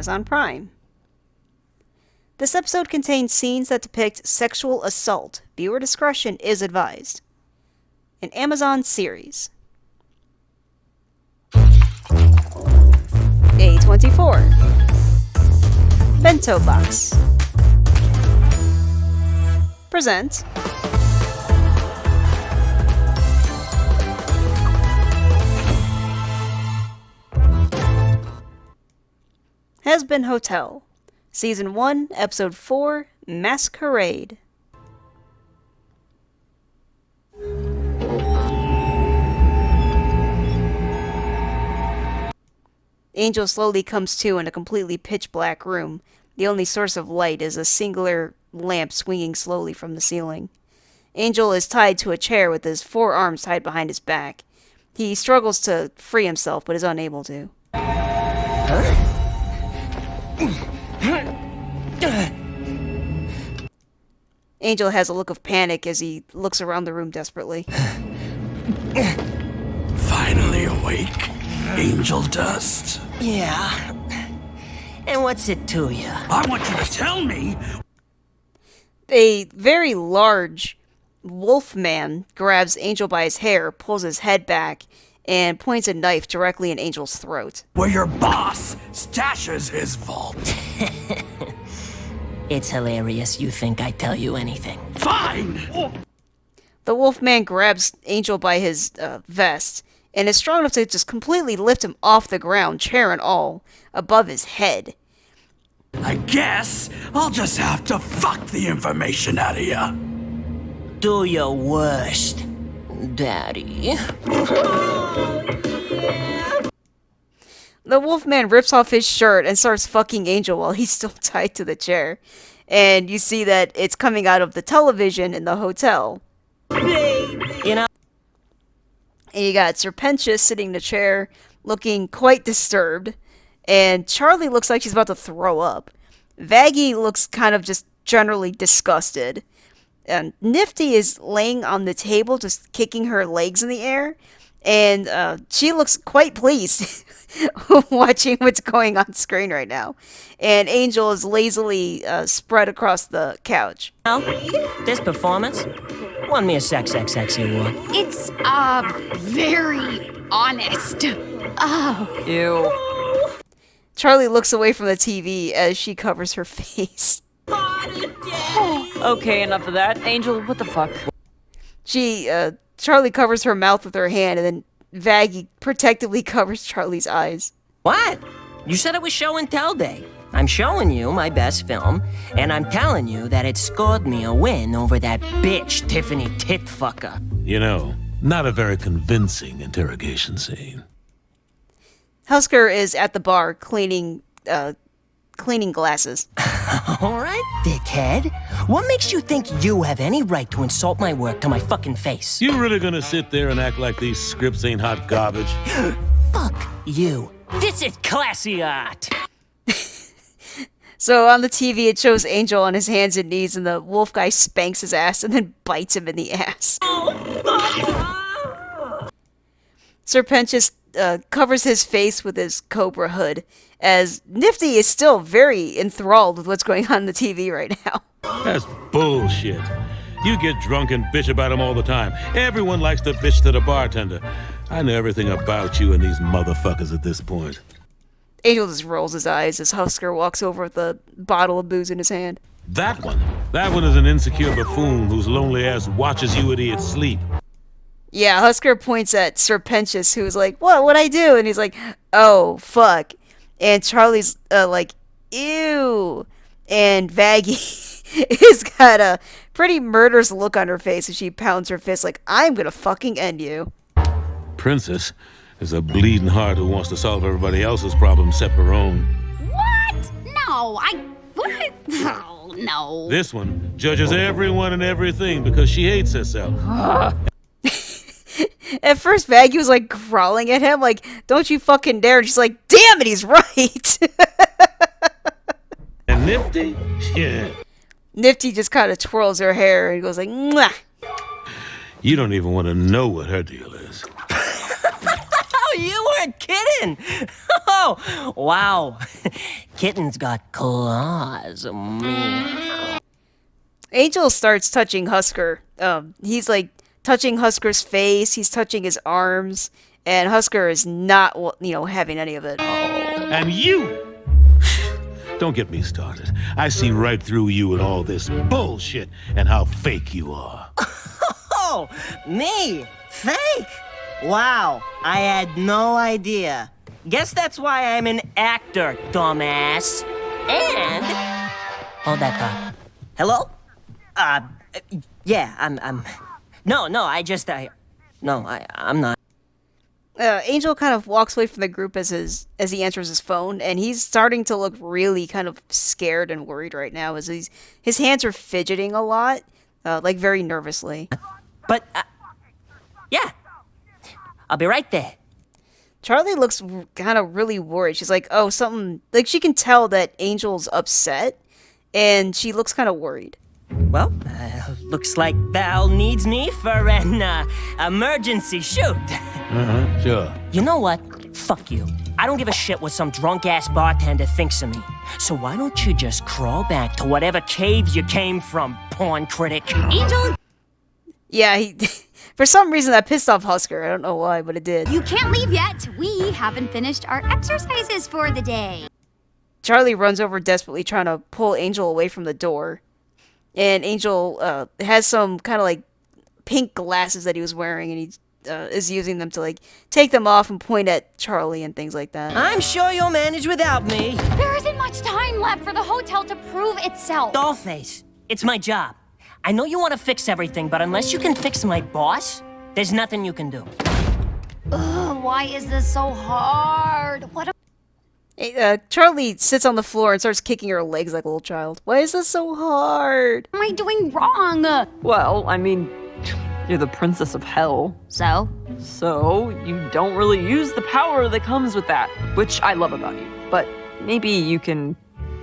Amazon Prime. This episode contains scenes that depict sexual assault. Viewer discretion is advised. An Amazon series. A24. Bento Box. Present. Hazbin Hotel. Season 1, Episode 4, Masquerade. Angel slowly comes to in a completely pitch-black room. The only source of light is a singular lamp swinging slowly from the ceiling. Angel is tied to a chair with his forearms tied behind his back. He struggles to free himself, but is unable to. Angel has a look of panic as he looks around the room desperately. Finally awake, angel dust. Yeah. And what's it to you? I want you to tell me. A very large wolf man grabs Angel by his hair, pulls his head back, and points a knife directly in Angel's throat. Where your boss stashes his vault. It's hilarious you think I'd tell you anything. Fine! The wolf man grabs Angel by his vest, and is strong enough to just completely lift him off the ground, chair and all, above his head. I guess I'll just have to fuck the information out of ya. Do your worst, Daddy. The wolfman rips off his shirt and starts fucking Angel while he's still tied to the chair. And you see that it's coming out of the television in the hotel. You know, And you got Serpentius sitting in the chair, looking quite disturbed. And Charlie looks like she's about to throw up. Vaggie looks kind of just generally disgusted. And Nifty is laying on the table, just kicking her legs in the air. And she looks quite pleased watching what's going on screen right now. And Angel is lazily spread across the couch. this performance won me a sexy award. It's, very honest. Oh. Ew. Charlie looks away from the TV as she covers her face. Okay, enough of that. Angel, what the fuck? Charlie covers her mouth with her hand, and then Vaggie protectively covers Charlie's eyes. What? You said it was show and tell day. I'm showing you my best film, and I'm telling you that it scored me a win over that bitch Tiffany Titfucker. You know, not a very convincing interrogation scene. Husker is at the bar cleaning glasses. All right, dickhead. What makes you think you have any right to insult my work to my fucking face? You really gonna sit there and act like these scripts ain't hot garbage? Fuck you. This is classy art. So on the TV, it shows Angel on his hands and knees, and the wolf guy spanks his ass and then bites him in the ass. Serpentius covers his face with his cobra hood, as Nifty is still very enthralled with what's going on in the TV right now. That's bullshit. You get drunk and bitch about him all the time. Everyone likes to bitch to the bartender. I know everything about you and these motherfuckers at this point. Angel just rolls his eyes as Husker walks over with a bottle of booze in his hand. That one is an insecure buffoon whose lonely ass watches you idiots sleep. Yeah, Husker points at Serpentius, who's like, what'd I do? And he's like, oh, fuck. And Charlie's like, ew. And Vaggie has got a pretty murderous look on her face as she pounds her fist like, I'm gonna fucking end you. Princess is a bleeding heart who wants to solve everybody else's problems except her own. What? No, what? Oh, no. This one judges everyone and everything because she hates herself. At first, Vaggie was like growling at him, like, don't you fucking dare. And she's like, damn it, he's right. And Nifty? Yeah. Nifty just kind of twirls her hair and goes like, mwah. You don't even want to know what her deal is. Oh, you weren't kidding. Oh, wow. Kitten's got claws. Me. Angel starts touching Husker. He's like touching Husker's face. He's touching his arms, and Husker is not, having any of it. And you! Don't get me started. I see right through you and all this bullshit and how fake you are. Oh, me? Fake? Wow, I had no idea. Guess that's why I'm an actor, dumbass. And... hold that thought. Hello? Yeah, I'm... No, I'm not. Angel kind of walks away from the group as he answers his phone, and he's starting to look really kind of scared and worried right now as his hands are fidgeting a lot, like very nervously. But, yeah. I'll be right there. Charlie looks kind of really worried. She's like, oh, something... Like, she can tell that Angel's upset, and she looks kind of worried. Well, looks like Val needs me for an, emergency shoot. Sure. You know what? Fuck you. I don't give a shit what some drunk-ass bartender thinks of me. So why don't you just crawl back to whatever cave you came from, porn critic? Angel, Yeah, he... For some reason, that pissed off Husker. I don't know why, but it did. you can't leave yet. We haven't finished our exercises for the day. Charlie runs over desperately trying to pull Angel away from the door. And Angel has some kind of like pink glasses that he was wearing, and he is using them to like take them off and point at Charlie and things like that. I'm sure you'll manage without me. There isn't much time left for the hotel to prove itself. Dollface, it's my job. I know you want to fix everything, but unless you can fix my boss, there's nothing you can do. Ugh, why is this so hard? Charlie sits on the floor and starts kicking her legs like a little child. Why is this so hard? Am I doing wrong? Well, I mean, you're the princess of hell. So? So, you don't really use the power that comes with that, which I love about you. But maybe you can,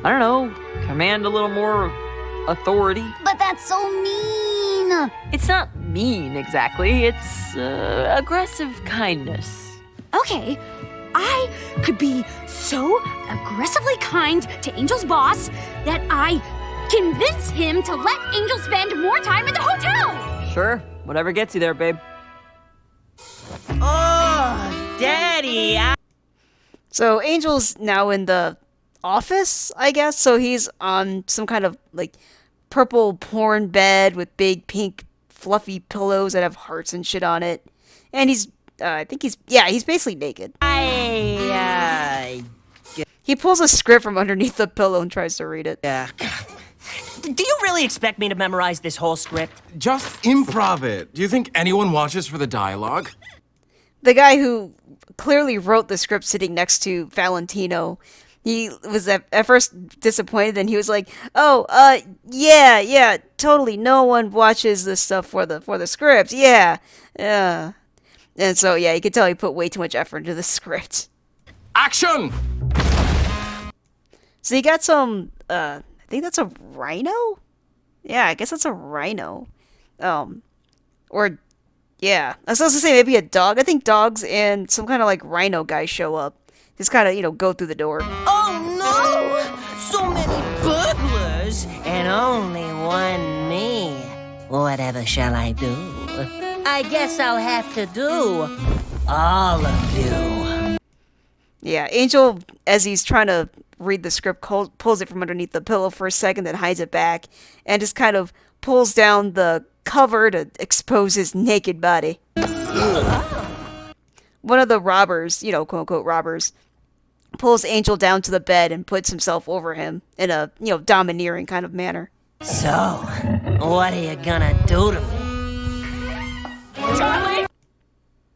I don't know, command a little more authority. But that's so mean. It's not mean, exactly. It's aggressive kindness. Okay, I could be so aggressively kind to Angel's boss that I convince him to let Angel spend more time in the hotel. Sure, whatever gets you there, babe. Oh, Daddy, So Angel's now in the office, I guess. So he's on some kind of like purple porn bed with big pink fluffy pillows that have hearts and shit on it. And he's he's basically naked. He pulls a script from underneath the pillow and tries to read it. Yeah. Do you really expect me to memorize this whole script? Just improv it. Do you think anyone watches for the dialogue? The guy who clearly wrote the script sitting next to Valentino, he was at first disappointed, and he was like, yeah, totally. No one watches this stuff for the script. Yeah. And so, yeah, you could tell he put way too much effort into the script. Action! So you got some, I think that's a rhino? Yeah, I guess that's a rhino. Or, yeah. I was supposed to say maybe a dog. I think dogs and some kind of like rhino guy show up. Just kind of, go through the door. Oh no! So many burglars and only one me. Whatever shall I do? I guess I'll have to do all of you. Yeah, Angel, as he's trying to read the script, pulls it from underneath the pillow for a second, then hides it back, and just kind of pulls down the cover to expose his naked body. One of the robbers, quote-unquote robbers, pulls Angel down to the bed and puts himself over him in a, domineering kind of manner. So, what are you gonna do to me? Charlie?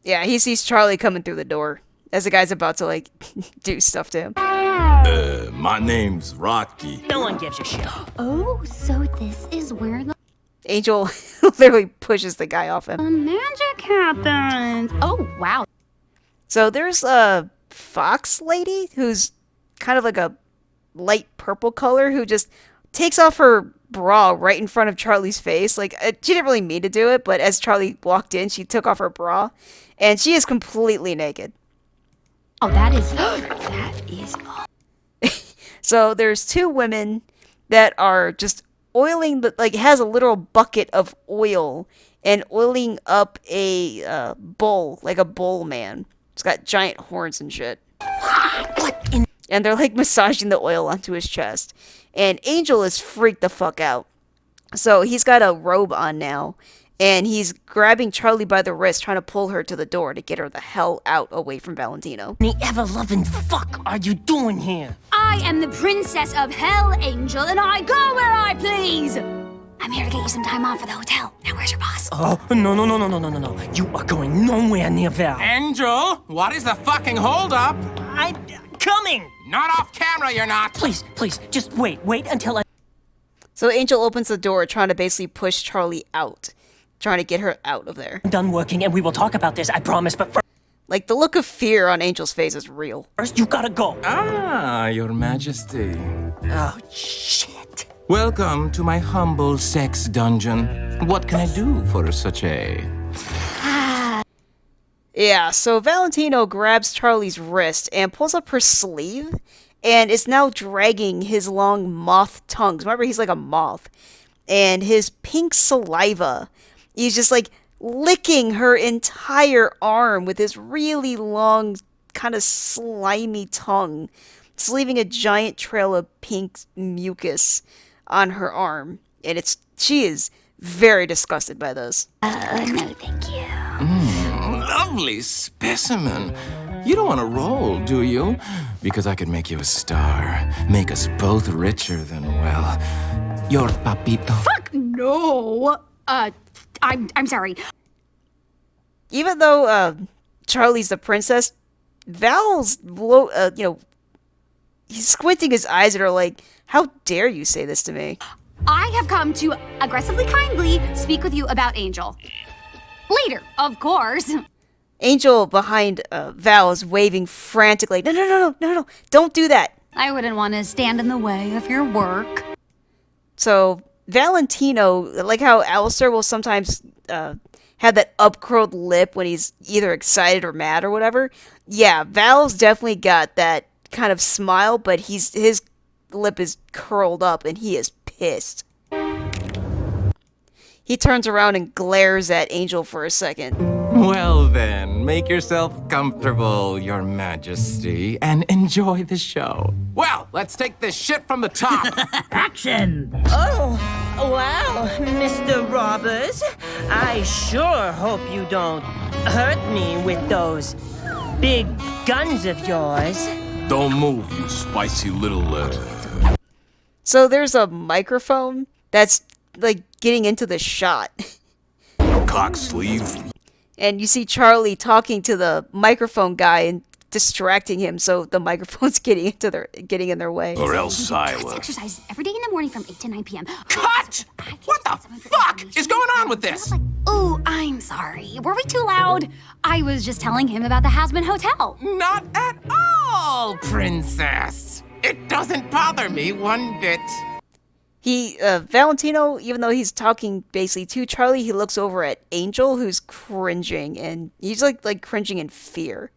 Yeah, he sees Charlie coming through the door as the guy's about to, do stuff to him. My name's Rocky. No one gives a shit. Oh, so this is where the Angel literally pushes the guy off him. magic happens. Oh, wow. So there's a fox lady who's kind of like a light purple color who just takes off her bra right in front of Charlie's face. Like, she didn't really mean to do it, but as Charlie walked in, she took off her bra, and she is completely naked. Oh, that is that is. So there's two women that are just oiling the like has a literal bucket of oil and oiling up a bull, like a bull man. It's got giant horns and shit. And they're like massaging the oil onto his chest. And Angel is freaked the fuck out. So he's got a robe on now. And he's grabbing Charlie by the wrist, trying to pull her to the door to get her the hell out away from Valentino. The ever-loving fuck are you doing here? I am the princess of Hell, Angel, and I go where I please. I'm here to get you some time off for the hotel. Now, where's your boss? Oh, no. You are going nowhere near Val. Angel, what is the fucking holdup? I'm coming. Not off camera, you're not. Please, just wait until I... So Angel opens the door, trying to basically push Charlie out. Trying to get her out of there. I'm done working and we will talk about this, I promise, but Like, the look of fear on Angel's face is real. first you gotta go. Ah, your majesty. Oh, shit. Welcome to my humble sex dungeon. What can I do for such a... Yeah, so Valentino grabs Charlie's wrist and pulls up her sleeve and is now dragging his long moth tongues. Remember, he's like a moth. And his pink saliva. He's just like licking her entire arm with his really long, kind of slimy tongue. It's leaving a giant trail of pink mucus on her arm. And she is very disgusted by this. No, thank you. Lovely specimen. You don't want to roll, do you? Because I could make you a star. Make us both richer than, well, your papito. Fuck no. I'm sorry. Even though Charlie's the princess, Val's he's squinting his eyes at her like, how dare you say this to me? I have come to aggressively kindly speak with you about Angel. Later, of course. Angel behind Val is waving frantically. No, don't do that. I wouldn't want to stand in the way of your work. So Valentino, like how Alistair will sometimes have that up-curled lip when he's either excited or mad or whatever. Yeah, Val's definitely got that kind of smile, but his lip is curled up and he is pissed. He turns around and glares at Angel for a second. Well then, make yourself comfortable, your majesty, and enjoy the show. Well, let's take this shit from the top. Action! Oh, wow, Mr. Robbers. I sure hope you don't hurt me with those big guns of yours. Don't move, you spicy little... So there's a microphone that's like getting into the shot. cock sleeve. And you see Charlie talking to the microphone guy and distracting him, so the microphone's getting in their way. Or else I will. Exercise every day in the morning from 8 to 9 p.m. Cut! What the fuck is going on with this? Oh, I'm sorry. Were we too loud? I was just telling him about the Hasbin Hotel. Not at all, princess. It doesn't bother me one bit. Valentino, even though he's talking basically to Charlie, he looks over at Angel, who's cringing, and he's like cringing in fear.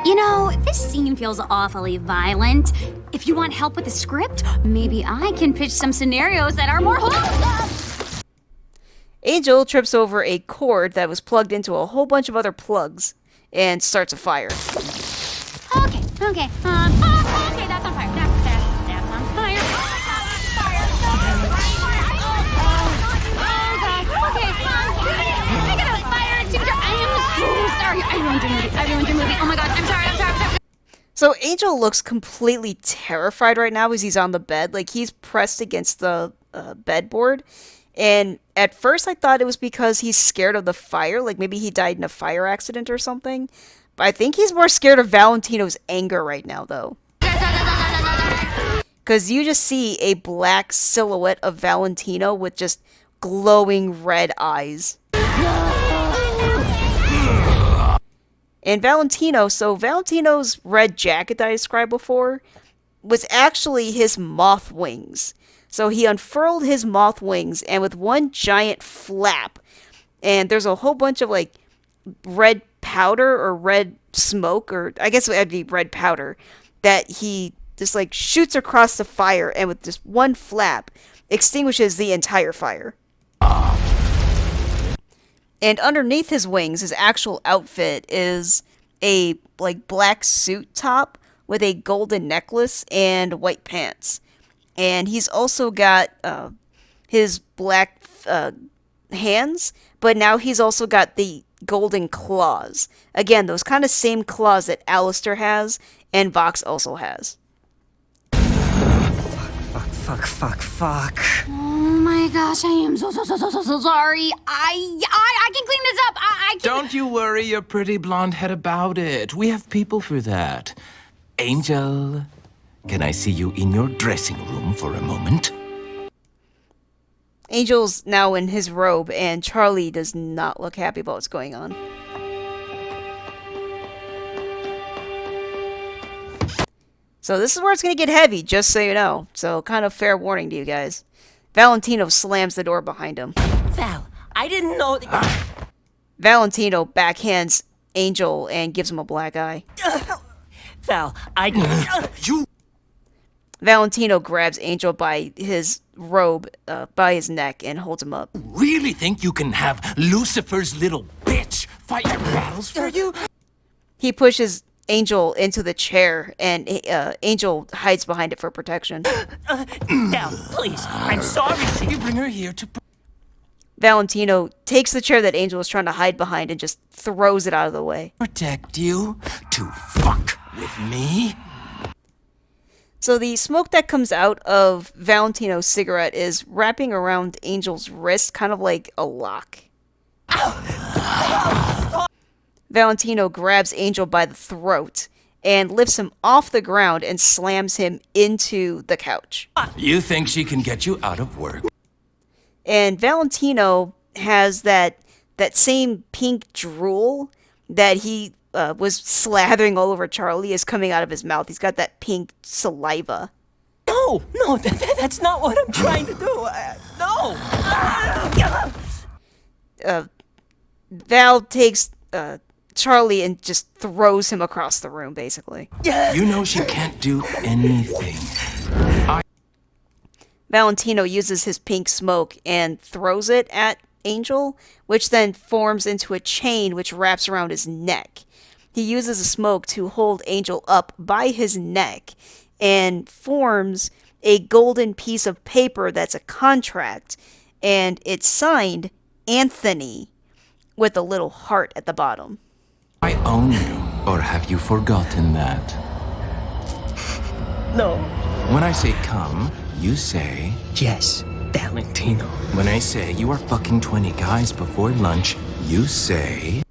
You know, this scene feels awfully violent. If you want help with the script, maybe I can pitch some scenarios that are more wholesome. Angel trips over a cord that was plugged into a whole bunch of other plugs and starts a fire. Okay, okay, that's on fire. That's on fire. I ruined your movie. Oh my god, I'm sorry. So Angel looks completely terrified right now as he's on the bed. Like, he's pressed against the bedboard. And at first I thought it was because he's scared of the fire. Like, maybe he died in a fire accident or something. But I think he's more scared of Valentino's anger right now, though. Because you just see a black silhouette of Valentino with just glowing red eyes. And Valentino's red jacket that I described before was actually his moth wings. So he unfurled his moth wings, and with one giant flap, and there's a whole bunch of like red powder or red smoke, or I guess it'd be red powder, that he just like shoots across the fire and with just one flap extinguishes the entire fire. And underneath his wings, his actual outfit is a like black suit top with a golden necklace and white pants. And he's also got his black hands, but now he's also got the golden claws. Again, those kind of same claws that Alistair has and Vox also has. Fuck. Oh my gosh, I am so sorry. I can clean this up. I can. Don't you worry your pretty blonde head about it. We have people for that. Angel, can I see you in your dressing room for a moment? Angel's now in his robe, and Charlie does not look happy about what's going on. So this is where it's going to get heavy, just so you know. So kind of fair warning to you guys. Valentino slams the door behind him. Val, I didn't know that. Valentino backhands Angel and gives him a black eye. Val, You Valentino grabs Angel by his robe, by his neck, and holds him up. really think you can have Lucifer's little bitch fight your battles for you? He pushes Angel into the chair, and Angel hides behind it for protection. Val, please, I'm sorry. You bring her here to... Valentino takes the chair that Angel is trying to hide behind and just throws it out of the way. protect you? To fuck with me? So the smoke that comes out of Valentino's cigarette is wrapping around Angel's wrist, kind of like a lock. Valentino grabs Angel by the throat and lifts him off the ground and slams him into the couch. You think she can get you out of work? And Valentino has that same pink drool that he was slathering all over Charlie is coming out of his mouth. He's got that pink saliva. No, that's not what I'm trying to do. No. Val takes Charlie and just throws him across the room, basically. You know she can't do anything. Valentino uses his pink smoke and throws it at Angel, which then forms into a chain which wraps around his neck. He uses the smoke to hold Angel up by his neck and forms a golden piece of paper that's a contract, and it's signed Anthony with a little heart at the bottom. I own you, or have you forgotten that? No. When I say come, you say... Yes, Valentino. When I say you are fucking 20 guys before lunch, you say...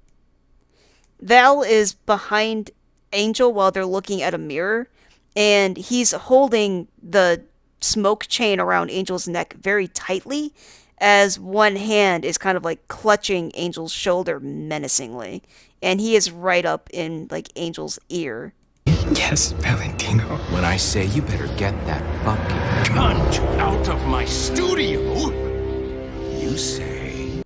Val is behind Angel while they're looking at a mirror, and he's holding the smoke chain around Angel's neck very tightly, as one hand is kind of like clutching Angel's shoulder menacingly, and he is right up in like Angel's ear. Yes, Valentino. When I say you better get that fucking cunt out of my studio, you say...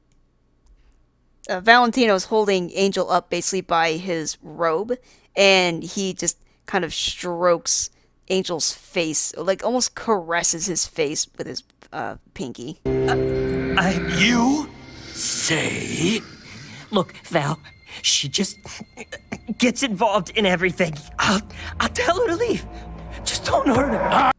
Valentino's holding Angel up basically by his robe, and he just kind of strokes Angel's face, like almost caresses his face with his pinky. You say? Look, Val, she just gets involved in everything. I'll tell her to leave. Just don't hurt her.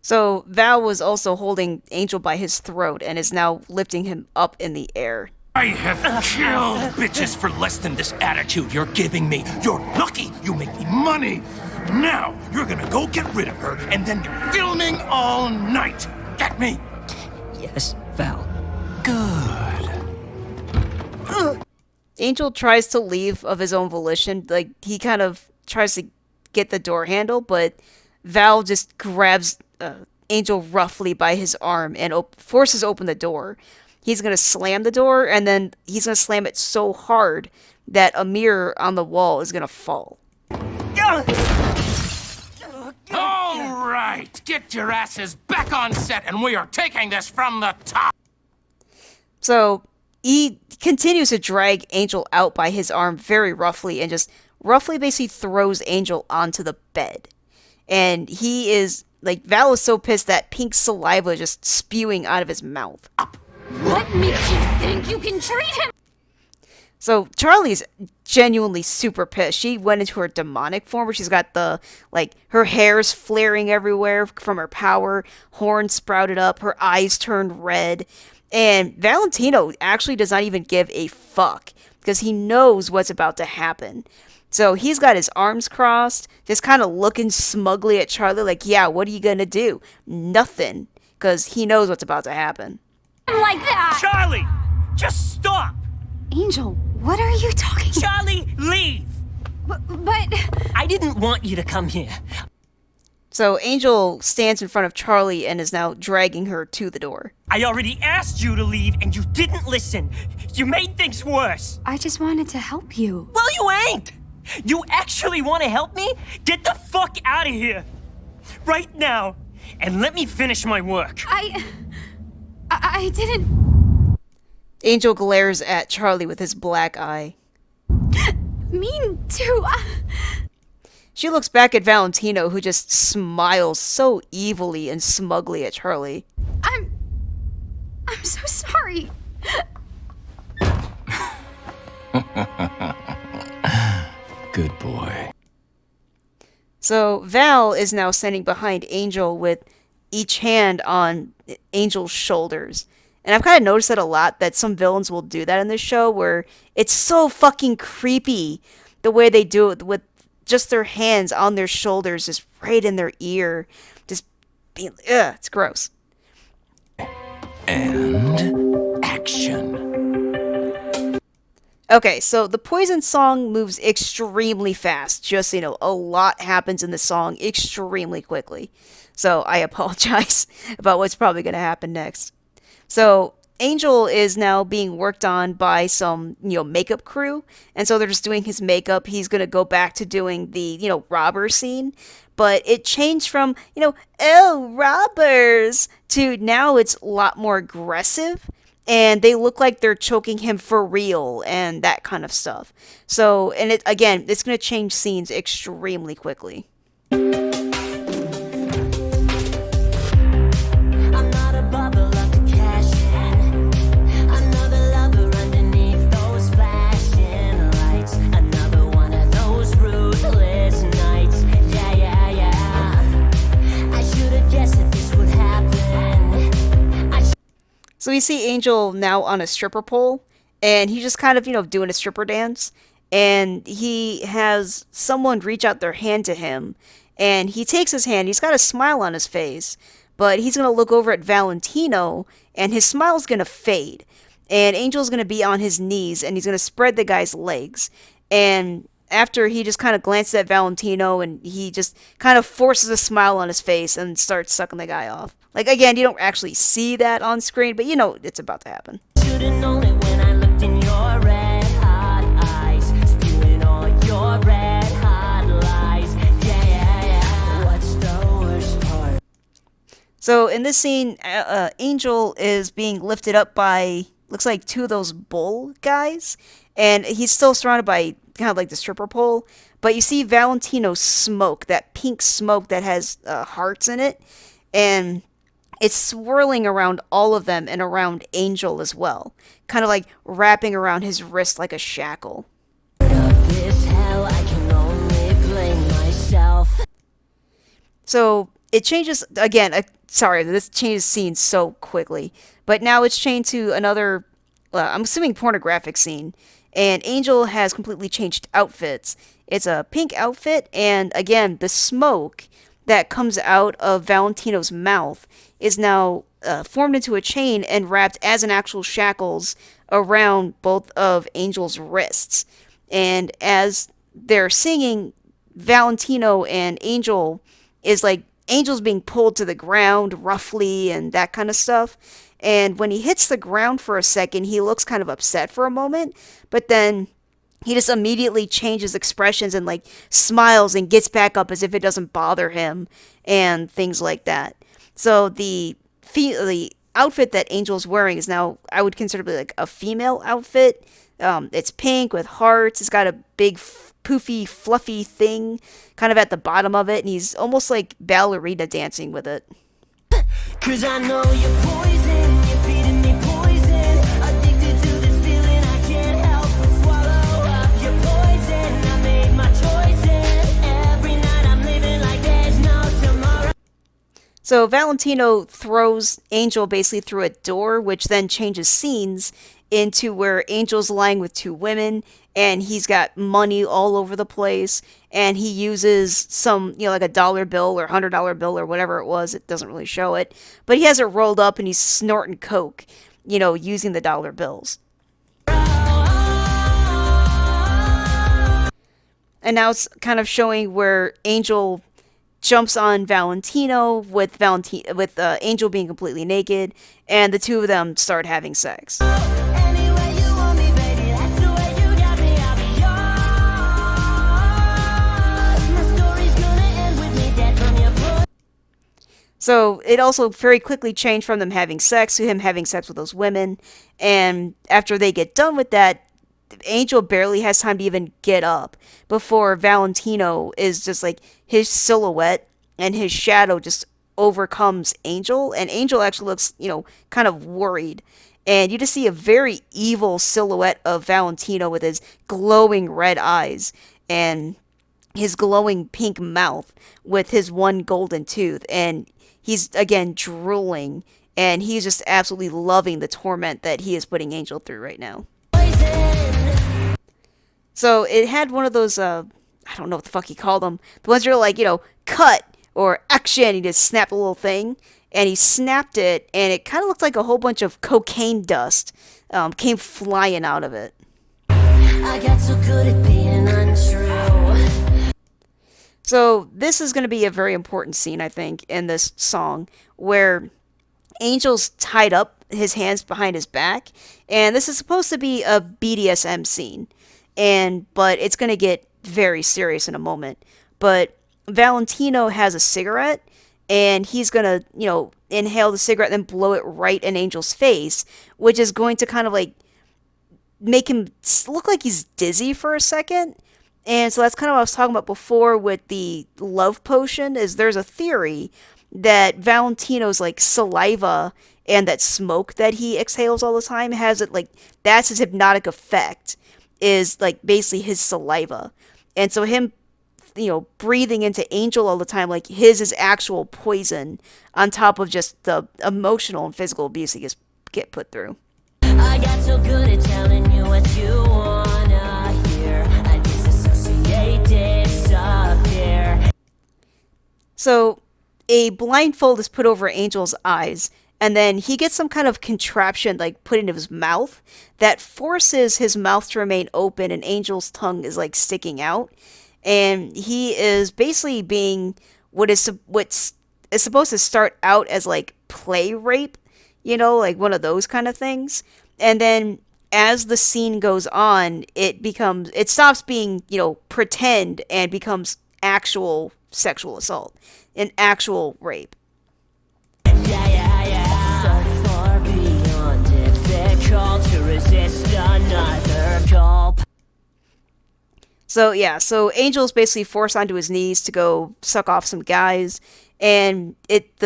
So Val was also holding Angel by his throat and is now lifting him up in the air. I have killed bitches for less than this attitude you're giving me. You're lucky you make me money. Now you're gonna go get rid of her, and then you're filming all night. Get me? Yes, Val. Good. Angel tries to leave of his own volition. Like, he kind of tries to get the door handle, but Val just grabs Angel roughly by his arm and forces open the door. He's going to slam the door, and then he's going to slam it so hard that a mirror on the wall is going to fall. All right, get your asses back on set, and we are taking this from the top. So he continues to drag Angel out by his arm very roughly and just roughly basically throws Angel onto the bed. And he is, like, Val is so pissed that pink saliva just spewing out of his mouth. What makes you think you can treat him? So Charlie's genuinely super pissed. She went into her demonic form where she's got the, like, her hair's flaring everywhere from her power, horns sprouted up, her eyes turned red. And Valentino actually does not even give a fuck because he knows what's about to happen. So he's got his arms crossed, just kind of looking smugly at Charlie like, yeah, what are you gonna do? Nothing, because he knows what's about to happen. Like that! Charlie! Just stop! Angel, what are you talking about? Charlie, leave! But... I didn't want you to come here. So Angel stands in front of Charlie and is now dragging her to the door. I already asked you to leave and you didn't listen. You made things worse. I just wanted to help you. Well, you ain't! You actually want to help me? Get the fuck out of here! Right now! And let me finish my work. I didn't Angel glares at Charlie with his black eye. mean to... She looks back at Valentino, who just smiles so evilly and smugly at Charlie. I'm so sorry. Good boy. So Val is now standing behind Angel with each hand on Angel's shoulders. And I've kind of noticed that a lot, that some villains will do that in this show, where it's so fucking creepy the way they do it with just their hands on their shoulders, just right in their ear. Just being, ugh, it's gross. And action. Okay, so the Poison song moves extremely fast. Just, you know, a lot happens in the song extremely quickly. So I apologize about what's probably going to happen next. So Angel is now being worked on by some, makeup crew. And so they're just doing his makeup. He's going to go back to doing the, robber scene. But it changed from, oh, robbers, to now it's a lot more aggressive. And they look like they're choking him for real and that kind of stuff. So, and it's going to change scenes extremely quickly. So we see Angel now on a stripper pole, and he's just kind of, doing a stripper dance, and he has someone reach out their hand to him, and he takes his hand, he's got a smile on his face, but he's going to look over at Valentino, and his smile's going to fade, and Angel's going to be on his knees, and he's going to spread the guy's legs, and after he just kind of glances at Valentino, and he just kind of forces a smile on his face and starts sucking the guy off. Like, again, you don't actually see that on screen, but it's about to happen. Should've known it when I looked in your red hot eyes, spewing all your red hot lies. Yeah. What's the worst part? So in this scene, Angel is being lifted up by, looks like two of those bull guys, and he's still surrounded by kind of like the stripper pole, but you see Valentino smoke, that pink smoke that has hearts in it, and it's swirling around all of them and around Angel as well, kind of like wrapping around his wrist like a shackle. This hell, I can only blame myself. So it changes again. Sorry, this changes scenes so quickly, but now it's changed to another, I'm assuming pornographic scene, and Angel has completely changed outfits. It's a pink outfit, and again, the smoke that comes out of Valentino's mouth is now formed into a chain and wrapped as an actual shackles around both of Angel's wrists. And as they're singing, Valentino and Angel is like, Angel's being pulled to the ground roughly and that kind of stuff. And when he hits the ground for a second, he looks kind of upset for a moment, but then he just immediately changes expressions and like smiles and gets back up as if it doesn't bother him and things like that. So the outfit that Angel's wearing is now, I would consider to be like a female outfit. It's pink with hearts. It's got a big poofy, fluffy thing kind of at the bottom of it, and he's almost like ballerina dancing with it. Cause I know you're poison, you're feeding me poison. Addicted to this feeling, I can't help but swallow up your poison. I made my choices. Every night I'm living like there's no tomorrow. So Valentino throws Angel basically through a door, which then changes scenes into where Angel's lying with two women, and he's got money all over the place, and he uses some, like a dollar bill or $100 bill or whatever it was. It doesn't really show it, but he has it rolled up and he's snorting coke, using the dollar bills. And now it's kind of showing where Angel jumps on Valentino with Angel being completely naked, and the two of them start having sex. So it also very quickly changed from them having sex to him having sex with those women. And after they get done with that, Angel barely has time to even get up before Valentino is just like his silhouette and his shadow just overcomes Angel. And Angel actually looks, kind of worried. And you just see a very evil silhouette of Valentino with his glowing red eyes and his glowing pink mouth with his one golden tooth. And he's, again, drooling, and he's just absolutely loving the torment that he is putting Angel through right now. So it had one of those, I don't know what the fuck you call them. The ones that are like, cut or action. He just snapped a little thing, and he snapped it, and it kind of looked like a whole bunch of cocaine dust came flying out of it. I got so good at being untrue. So this is going to be a very important scene, I think, in this song, where Angel's tied up, his hands behind his back, and this is supposed to be a BDSM scene, but it's going to get very serious in a moment. But Valentino has a cigarette, and he's going to, inhale the cigarette and then blow it right in Angel's face, which is going to kind of like make him look like he's dizzy for a second. And so that's kind of what I was talking about before with the love potion, is there's a theory that Valentino's like saliva and that smoke that he exhales all the time has it like, that's his hypnotic effect, is like basically his saliva. And so him, breathing into Angel all the time, like his is actual poison on top of just the emotional and physical abuse he get put through. I got so good at telling you what you wanna hear. I disassociated up here. So a blindfold is put over Angel's eyes, and then he gets some kind of contraption like put into his mouth that forces his mouth to remain open, and Angel's tongue is like sticking out. And he is basically being what's supposed to start out as like play rape, like one of those kind of things. And then as the scene goes on, it stops being, pretend and becomes actual sexual assault and actual rape. So far beyond difficult to resist another call. So Angel's basically forced onto his knees to go suck off some guys, and it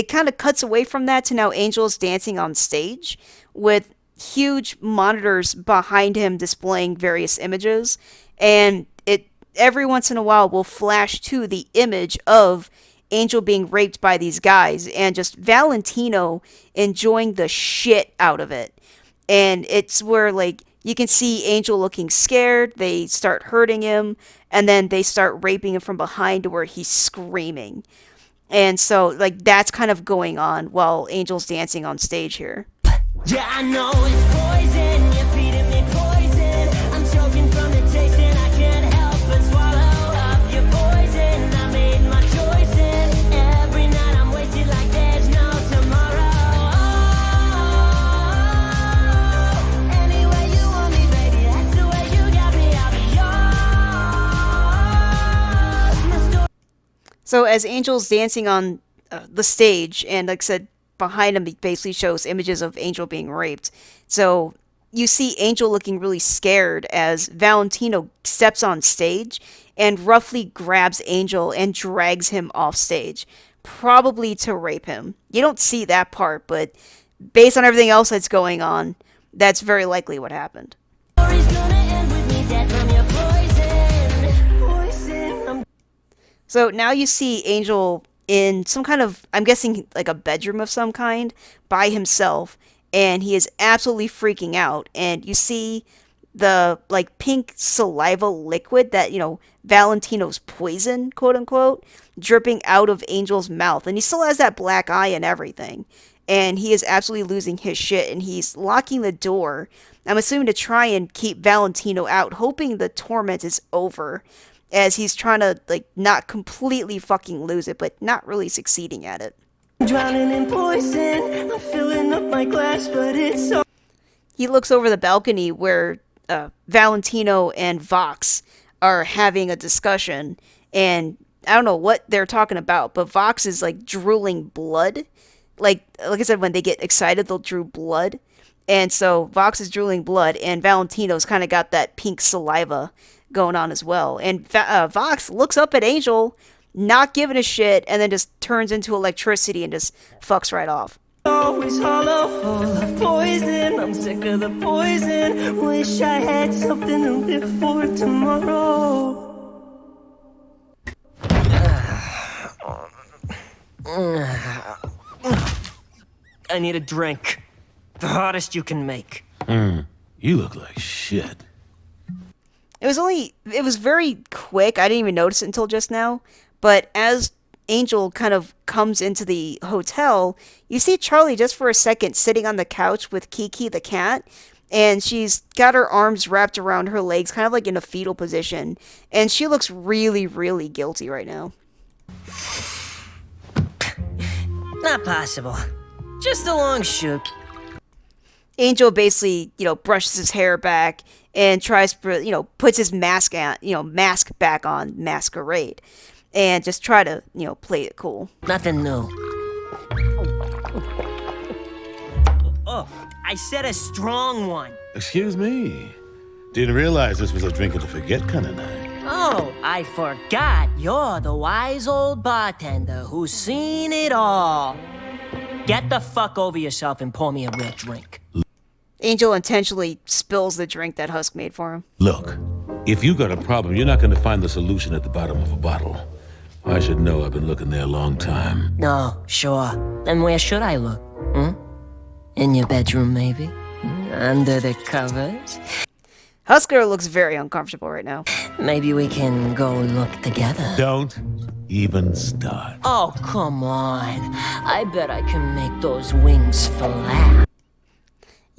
kind of cuts away from that to now Angel's dancing on stage with huge monitors behind him displaying various images, and it every once in a while will flash to the image of Angel being raped by these guys and just Valentino enjoying the shit out of it. And it's where like you can see Angel looking scared, they start hurting him, and then they start raping him from behind to where he's screaming. And so, like, that's kind of going on while Angel's dancing on stage here. Yeah, I know it's poison. You're feeding me poison. I'm choking from the taste and I can't help but swallow up your poison. I made my choices. Every night I'm wasted like there's no tomorrow. Any way you want me, baby, that's the way you got me. I'll be yours. So as Angel's dancing on the stage, and like I said, behind him basically shows images of Angel being raped. So you see Angel looking really scared as Valentino steps on stage and roughly grabs Angel and drags him off stage, probably to rape him. You don't see that part, but based on everything else that's going on, that's very likely what happened. So now you see Angel in some kind of, I'm guessing like a bedroom of some kind, by himself, and he is absolutely freaking out. And you see the like pink saliva liquid that, you know, Valentino's poison, quote unquote, dripping out of Angel's mouth. And he still has that black eye and everything. And he is absolutely losing his shit, and he's locking the door, I'm assuming to try and keep Valentino out, hoping the torment is over, as he's trying to, like, not completely fucking lose it, but not really succeeding at it. Drowning in poison, I'm filling up my glass, but it's so... He looks over the balcony where Valentino and Vox are having a discussion, and I don't know what they're talking about, but Vox is, like, drooling blood. Like I said, when they get excited, they'll drool blood. And so Vox is drooling blood, and Valentino's kind of got that pink saliva going on as well. And Vox looks up at Angel, not giving a shit, and then just turns into electricity and just fucks right off. Always hollow, full of poison. I'm sick of the poison. Wish I had something to live for tomorrow. I need a drink. The hottest you can make. You look like shit. It was very quick. I didn't even notice it until just now. But as Angel kind of comes into the hotel, you see Charlie just for a second sitting on the couch with Kiki the cat. And she's got her arms wrapped around her legs, kind of like in a fetal position. And she looks really, really guilty right now. Not possible. Just a long shoot. Angel basically, brushes his hair back and tries to, puts his mask back on, masquerade, and just try to, play it cool. Nothing new. Oh, I said a strong one. Excuse me. Didn't realize this was a drink to forget kind of night. Oh, I forgot. You're the wise old bartender who's seen it all. Get the fuck over yourself and pour me a real drink. Angel intentionally spills the drink that Husk made for him. Look, if you got a problem, you're not going to find the solution at the bottom of a bottle. I should know. I've been looking there a long time. No, sure. Then where should I look? In your bedroom, maybe? Under the covers? Husker looks very uncomfortable right now. Maybe we can go look together. Don't even start. Oh, come on. I bet I can make those wings flap.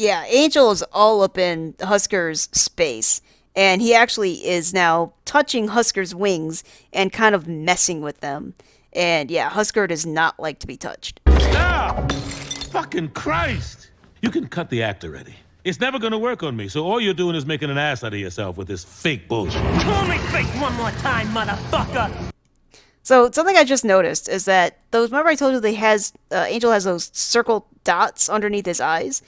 Yeah, Angel is all up in Husker's space, and he actually is now touching Husker's wings and kind of messing with them. And yeah, Husker does not like to be touched. Stop! Fucking Christ! You can cut the act already. It's never gonna work on me, so all you're doing is making an ass out of yourself with this fake bullshit. Call me fake one more time, motherfucker! So something I just noticed is that remember I told you Angel has those circle dots underneath his eyes?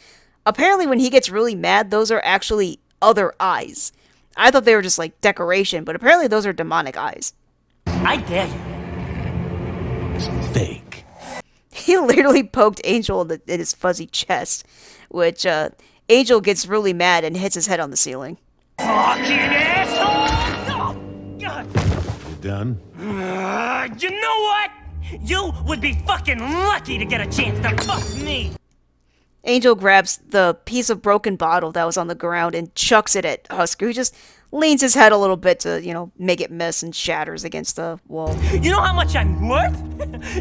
Apparently when he gets really mad, those are actually other eyes. I thought they were just like decoration, but apparently those are demonic eyes. I dare you. Fake. He literally poked Angel in his fuzzy chest, which Angel gets really mad and hits his head on the ceiling. Fucking asshole! Oh, God. You done? You know what? You would be fucking lucky to get a chance to fuck me! Angel grabs the piece of broken bottle that was on the ground and chucks it at Husker, who just leans his head a little bit to, make it miss and shatters against the wall. You know how much I'm worth?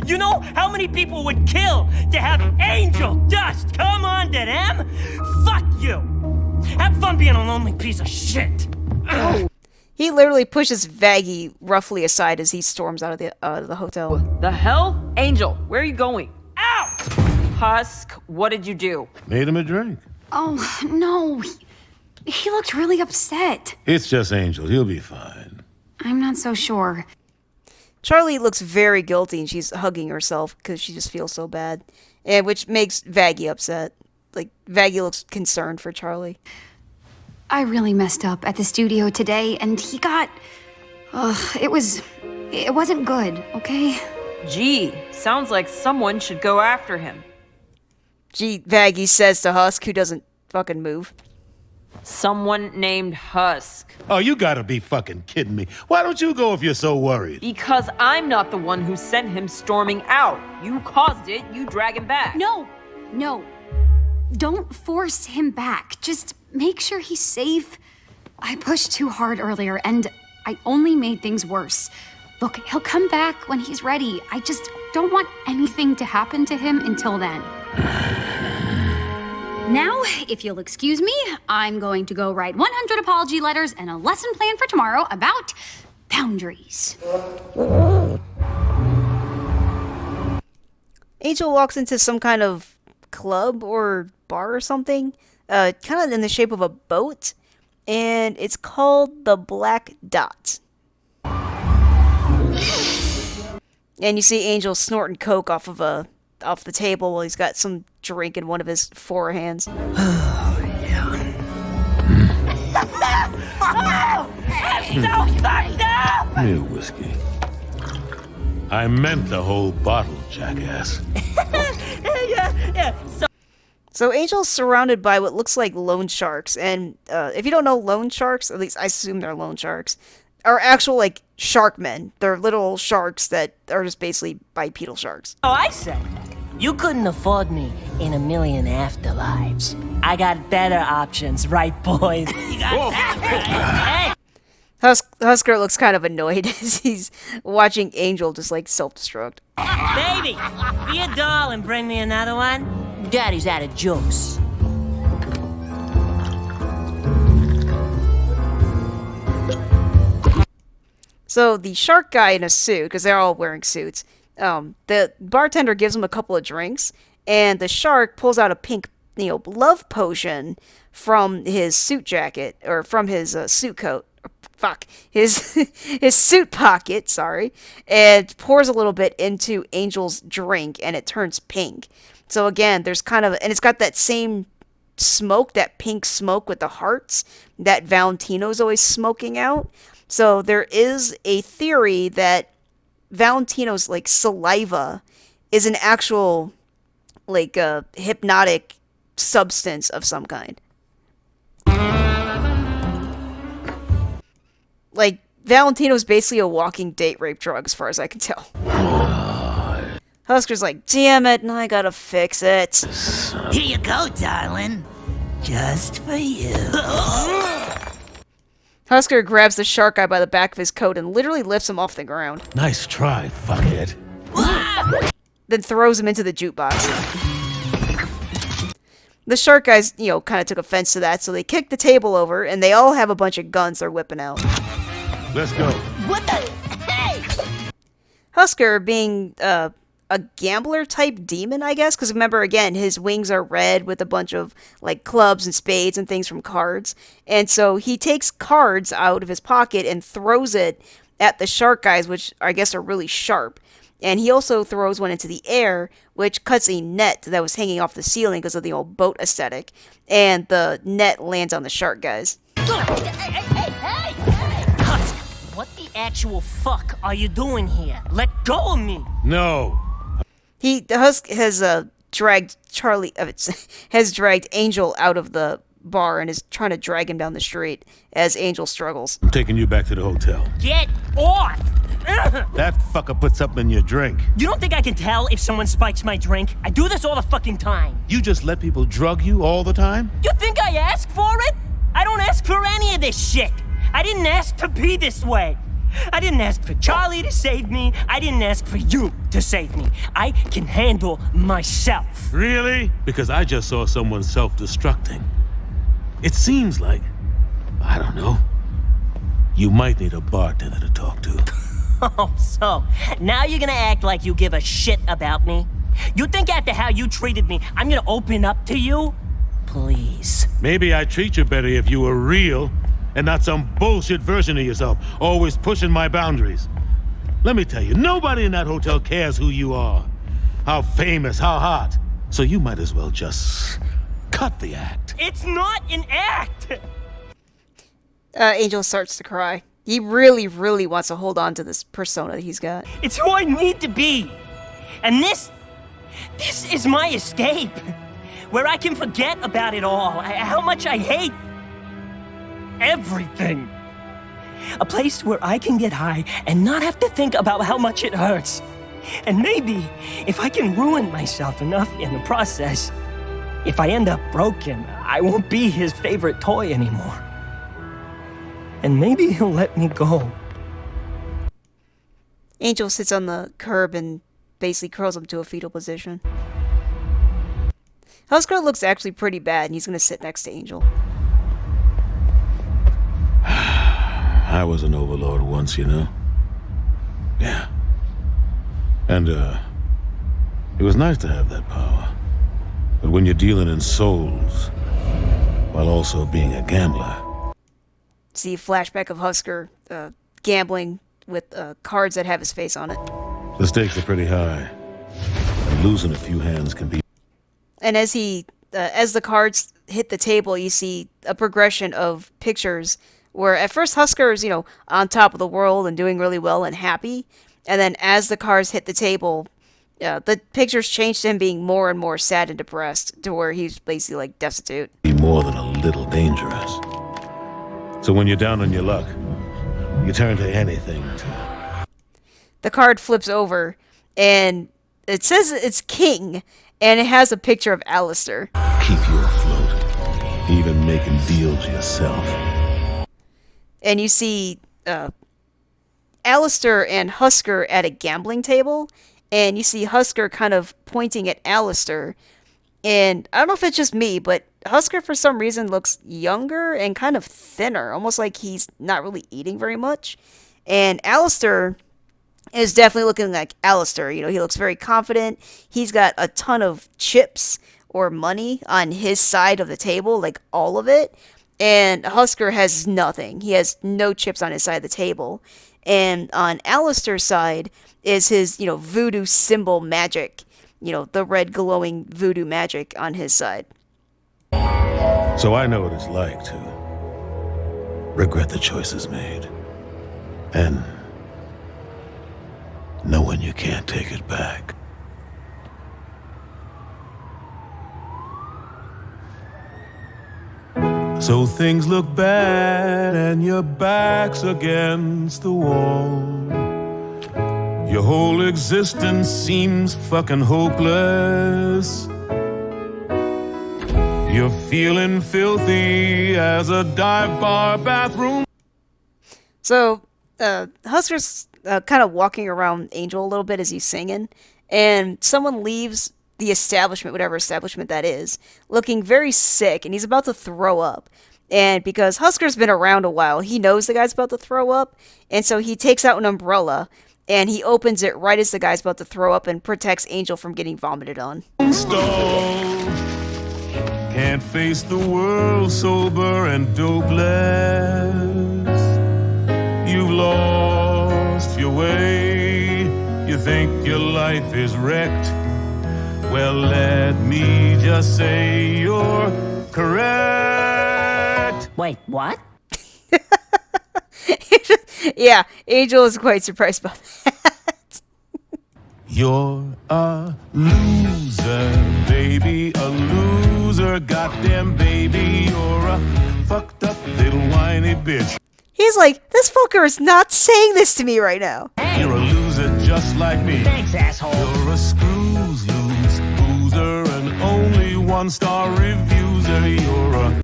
You know how many people would kill to have angel dust come onto them? Fuck you! Have fun being a lonely piece of shit! He literally pushes Vaggie roughly aside as he storms out of the hotel. The hell? Angel, where are you going? Out! Husk, what did you do? Made him a drink. Oh, no. He looked really upset. It's just Angel. He'll be fine. I'm not so sure. Charlie looks very guilty and she's hugging herself because she just feels so bad. And which makes Vaggie upset. Like, Vaggie looks concerned for Charlie. I really messed up at the studio today, and he got... it wasn't good, okay? Gee, sounds like someone should go after him. Vaggie says to Husk, who doesn't fucking move. Someone named Husk. Oh, you gotta be fucking kidding me. Why don't you go if you're so worried? Because I'm not the one who sent him storming out. You caused it, you drag him back. No. Don't force him back. Just make sure he's safe. I pushed too hard earlier, and I only made things worse. Look, he'll come back when he's ready. I just don't want anything to happen to him until then. Now, if you'll excuse me, I'm going to go write 100 apology letters and a lesson plan for tomorrow about boundaries. Angel walks into some kind of club or bar or something, kind of in the shape of a boat, and it's called the Black Dot. And you see Angel snorting coke off the table while he's got some drink in one of his forehands. Here, whiskey. I meant the whole bottle, jackass. So Angel's surrounded by what looks like loan sharks, and if you don't know loan sharks, at least I assume they're loan sharks, are actual like shark men. They're little sharks that are just basically bipedal sharks. Oh, I said, you couldn't afford me in a million afterlives. I got better options, right, boys? You got that right. Hey! Husker looks kind of annoyed as he's watching Angel just like self-destruct. Baby, be a doll and bring me another one. Daddy's out of jokes. So the shark guy in a suit, because they're all wearing suits, the bartender gives him a couple of drinks, and the shark pulls out a pink, love potion from his suit jacket, or from his suit coat. His suit pocket, sorry, and pours a little bit into Angel's drink, and it turns pink. So again, there's kind of, and it's got that same smoke, that pink smoke with the hearts that Valentino's always smoking out. So there is a theory that Valentino's like saliva is an actual like hypnotic substance of some kind. Like, Valentino's basically a walking date rape drug, as far as I can tell. Husker's like, damn it, now I gotta fix it. Here you go, darling. Just for you. Husker grabs the shark guy by the back of his coat and literally lifts him off the ground. Nice try, fuckhead. Then throws him into the jukebox. The shark guys, kind of took offense to that, so they kick the table over, and they all have a bunch of guns they're whipping out. Let's go. What the? Hey! Husker, being a gambler-type demon, I guess, because remember, again, his wings are red with a bunch of, like, clubs and spades and things from cards. And so he takes cards out of his pocket and throws it at the shark guys, which I guess are really sharp. And he also throws one into the air, which cuts a net that was hanging off the ceiling because of the old boat aesthetic. And the net lands on the shark guys. Hey! Husk, what the actual fuck are you doing here? Let go of me! No. The Husk has dragged Angel out of the bar and is trying to drag him down the street as Angel struggles. I'm taking you back to the hotel. Get off! That fucker put something in your drink. You don't think I can tell if someone spikes my drink? I do this all the fucking time. You just let people drug you all the time? You think I ask for it? I don't ask for any of this shit. I didn't ask to be this way. I didn't ask for Charlie to save me. I didn't ask for you to save me. I can handle myself. Really? Because I just saw someone self-destructing. It seems like, I don't know, you might need a bartender to talk to. Oh, so now you're gonna act like you give a shit about me? You think after how you treated me, I'm gonna open up to you? Please. Maybe I'd treat you better if you were real and not some bullshit version of yourself, always pushing my boundaries. Let me tell you, nobody in that hotel cares who you are. How famous, how hot. So you might as well just cut the act. It's not an act! Angel starts to cry. He really, really wants to hold on to this persona that he's got. It's who I need to be. And this is my escape. Where I can forget about it all. How much I hate everything. A place where I can get high and not have to think about how much it hurts. And maybe, if I can ruin myself enough in the process, if I end up broken, I won't be his favorite toy anymore. And maybe he'll let me go. Angel sits on the curb and basically curls up to a fetal position. Husker looks actually pretty bad, and he's gonna sit next to Angel. I was an overlord once, you know? Yeah. And, it was nice to have that power. But when you're dealing in souls, while also being a gambler... See a flashback of Husker, gambling with, cards that have his face on it. The stakes are pretty high. And losing a few hands can be... And as the cards hit the table, you see a progression of pictures where at first Husker is, on top of the world and doing really well and happy. And then as the cards hit the table, the pictures change to him being more and more sad and depressed to where he's basically like destitute. Be more than a little dangerous. So when you're down on your luck, you turn to anything to... The card flips over and it says it's King. And it has a picture of Alistair. Keep you afloat, even making deals yourself. And you see Alistair and Husker at a gambling table. And you see Husker kind of pointing at Alistair. And I don't know if it's just me, but Husker for some reason looks younger and kind of thinner. Almost like he's not really eating very much. And Alistair is definitely looking like Alistair. He looks very confident. He's got a ton of chips or money on his side of the table, like all of it. And Husker has nothing. He has no chips on his side of the table. And on Alistair's side is his, voodoo symbol magic. The red glowing voodoo magic on his side. So I know what it's like to regret the choices made. And knowing you can't take it back. So things look bad and your back's against the wall. Your whole existence seems fucking hopeless. You're feeling filthy as a dive bar bathroom. So, Husker's kind of walking around Angel a little bit as he's singing, and someone leaves the establishment, whatever establishment that is, looking very sick, and he's about to throw up. And because Husker's been around a while, he knows the guy's about to throw up, and so he takes out an umbrella, and he opens it right as the guy's about to throw up and protects Angel from getting vomited on. Can't face the world sober and dopeless. You've lost your way. You think your life is wrecked. Well, let me just say you're correct. Wait, what? Yeah, Angel is quite surprised about that. You're a loser, baby, a loser. Goddamn, baby, you're a fucked up little whiny bitch. He's like, this fucker is not saying this to me right now. You're a loser just like me. Thanks, asshole. You're a screws loose loser and only one-star reviewer. You're a...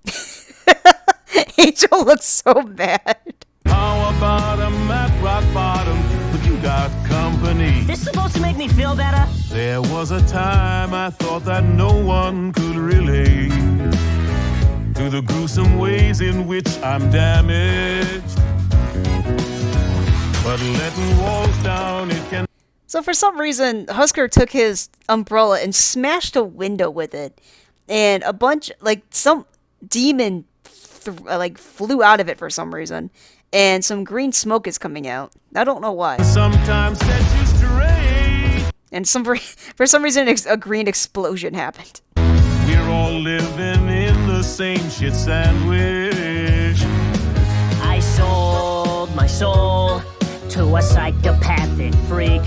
Angel looks so mad. How about a at rock bottom, but you got company. This supposed to make me feel better? There was a time I thought that no one could relate to the gruesome ways in which I'm damaged. But letting walls down, it can... So for some reason, Husker took his umbrella and smashed a window with it. And a bunch, some demon flew out of it for some reason. and some green smoke is coming out. I don't know why. Sometimes set you straight. And for some reason, a green explosion happened. We're all living in the same shit sandwich. I sold my soul to a psychopathic freak.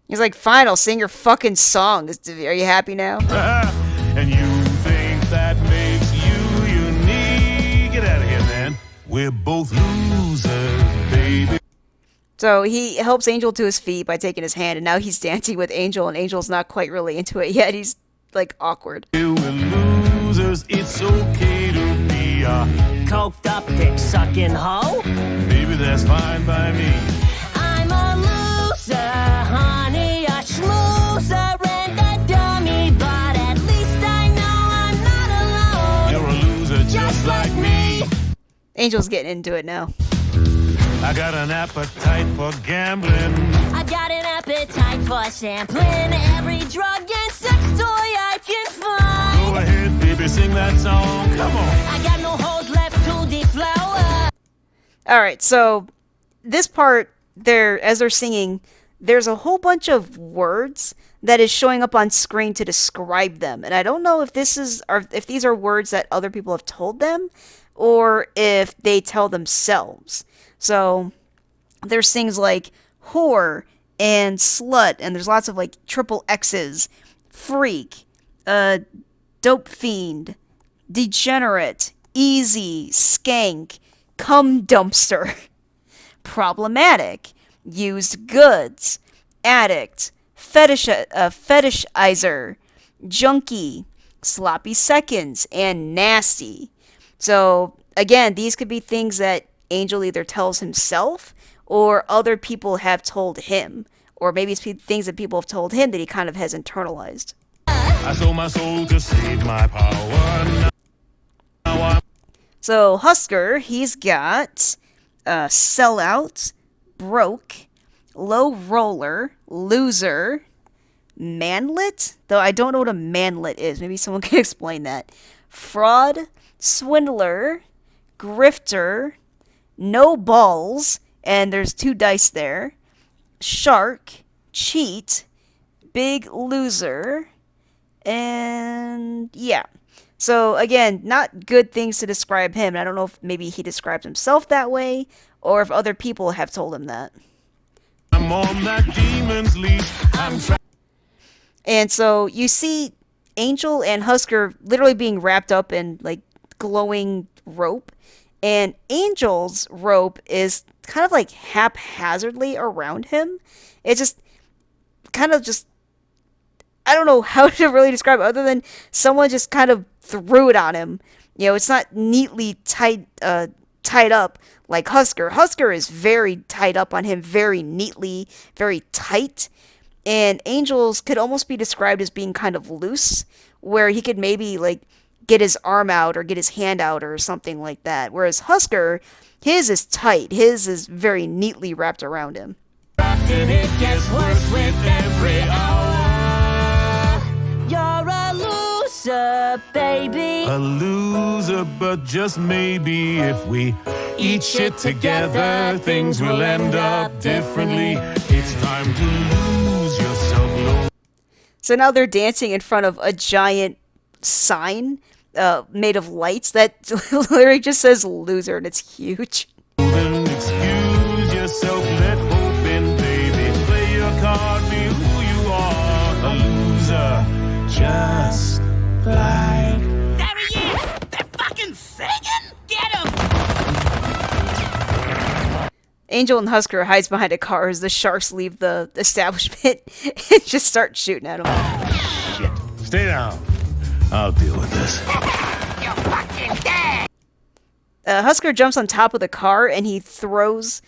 He's like, fine, I'll sing your fucking song. Are you happy now? And you think that makes you unique. Get out of here, man. We're both losers, baby. So he helps Angel to his feet by taking his hand, and now he's dancing with Angel, and Angel's not quite really into it yet. He's like awkward. We're losers. It's okay to be a Coked up dick sucking hoe. baby. That's fine by me. I'm a loser, honey, a schmoozer and a dummy, but at least I know I'm not alone. You're a loser just like me. Angel's getting into it now. I got an appetite for gambling. I got an appetite for sampling every drug and sex toy I can find. Go ahead, baby, sing that song. Come on. I got no holes left to deflower. Alright, so this part, as they're singing, there's a whole bunch of words that is showing up on screen to describe them. And I don't know if if these are words that other people have told them, or if they tell themselves. So there's things like whore and slut, and there's lots of like triple X's, freak, dope fiend, degenerate, easy, skank, cum dumpster, problematic, used goods, addict, fetishizer, junkie, sloppy seconds, and nasty. So again, these could be things that Angel either tells himself or other people have told him, or maybe it's things that people have told him that he kind of has internalized. I sold my soul to save my power. Now I'm So Husker, he's got sellout, broke, low roller, loser, manlet, though I don't know what a manlet is. Maybe someone can explain that. Fraud, swindler, grifter, no balls, and there's 2 dice there. Shark, cheat, big loser, and yeah. So again, not good things to describe him. I don't know if maybe he describes himself that way, or if other people have told him that. on that demon's leash. And so you see Angel and Husker literally being wrapped up in like glowing rope. And Angel's rope is kind of like haphazardly around him. It's just kind of just, I don't know how to really describe it other than someone just kind of threw it on him. You know, it's not neatly tied up like Husker. Husker is very tied up on him, very neatly, very tight. And Angel's could almost be described as being kind of loose, where he could maybe like get his arm out or get his hand out or something like that. Whereas Husker, his is tight. His is very neatly wrapped around him. And it gets worse with every hour. You're a loser, baby. A loser, but just maybe if we eat shit together, things will end up differently. It's time to lose yourself, Lord. So now they're dancing in front of a giant sign made of lights that literally just says loser, and it's huge. Then excuse yourself, let hope in, baby. Play your card, be who you are. A loser, just like. There he is! They're fucking singing! Get him! Angel and Husker hides behind a car as the sharks leave the establishment and just start shooting at him. Shit. Stay down. I'll deal with this. You're fucking dead! Husker jumps on top of the car and he throws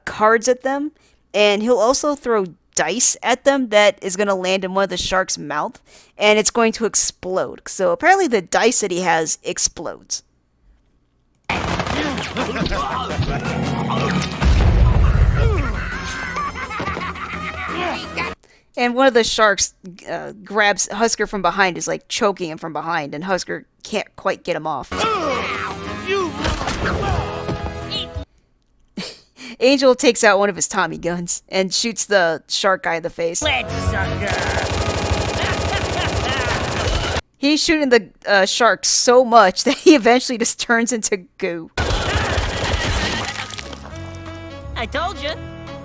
cards at them, and he'll also throw dice at them that is going to land in one of the shark's mouth, and it's going to explode. So apparently the dice that he has explodes. And one of the sharks grabs Husker from behind, is like choking him from behind, and Husker can't quite get him off. Angel takes out one of his Tommy guns and shoots the shark guy in the face. Let's sucker! He's shooting the shark so much that he eventually just turns into goo. I told you,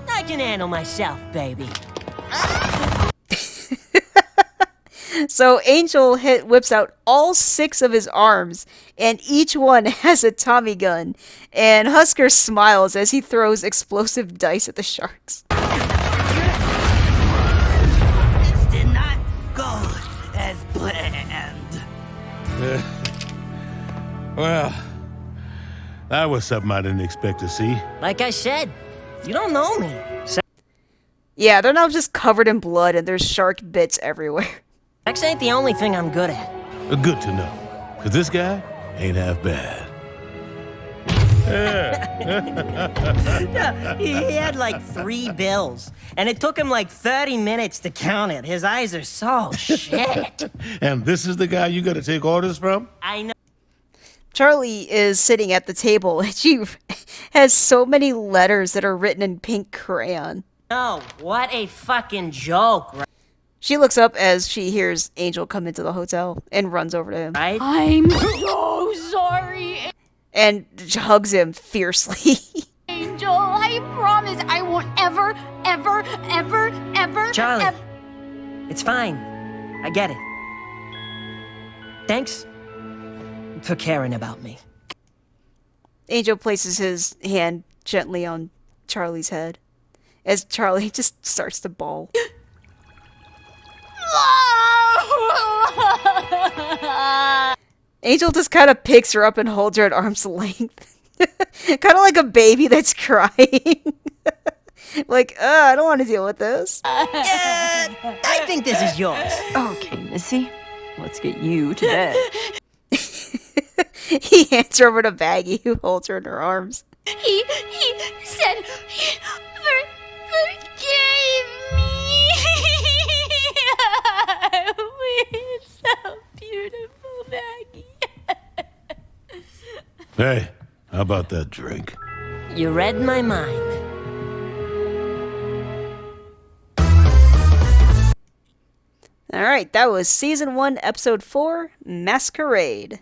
I can handle myself, baby. So Angel whips out all 6 of his arms, and each one has a Tommy gun. And Husker smiles as he throws explosive dice at the sharks. This did not go as planned. Well, that was something I didn't expect to see. Like I said, you don't know me. Yeah, they're now just covered in blood, and there's shark bits everywhere. Sex ain't the only thing I'm good at. Good to know, because this guy ain't half bad. He had like 3 bills, and it took him like 30 minutes to count it. His eyes are so shit. And this is the guy you gotta take orders from? I know. Charlie is sitting at the table, and she has so many letters that are written in pink crayon. What a fucking joke, She looks up as she hears Angel come into the hotel and runs over to him. right? I'm so sorry, And hugs him fiercely. Angel. I promise I won't ever, ever, ever, ever, Charlie, ever. it's fine. I get it. Thanks for caring about me. Angel places his hand gently on Charlie's head as Charlie just starts to bawl. Angel just kind of picks her up and holds her at arm's length. Kind of like a baby that's crying. Like, I don't want to deal with this. I think this is yours. Okay, Missy, let's get you to bed. He hands her over to Baggy, who holds her in her arms. He said he forgave me. It's so beautiful, Maggie. Hey, how about that drink? You read my mind. Alright, that was Season 1, Episode 4, Masquerade.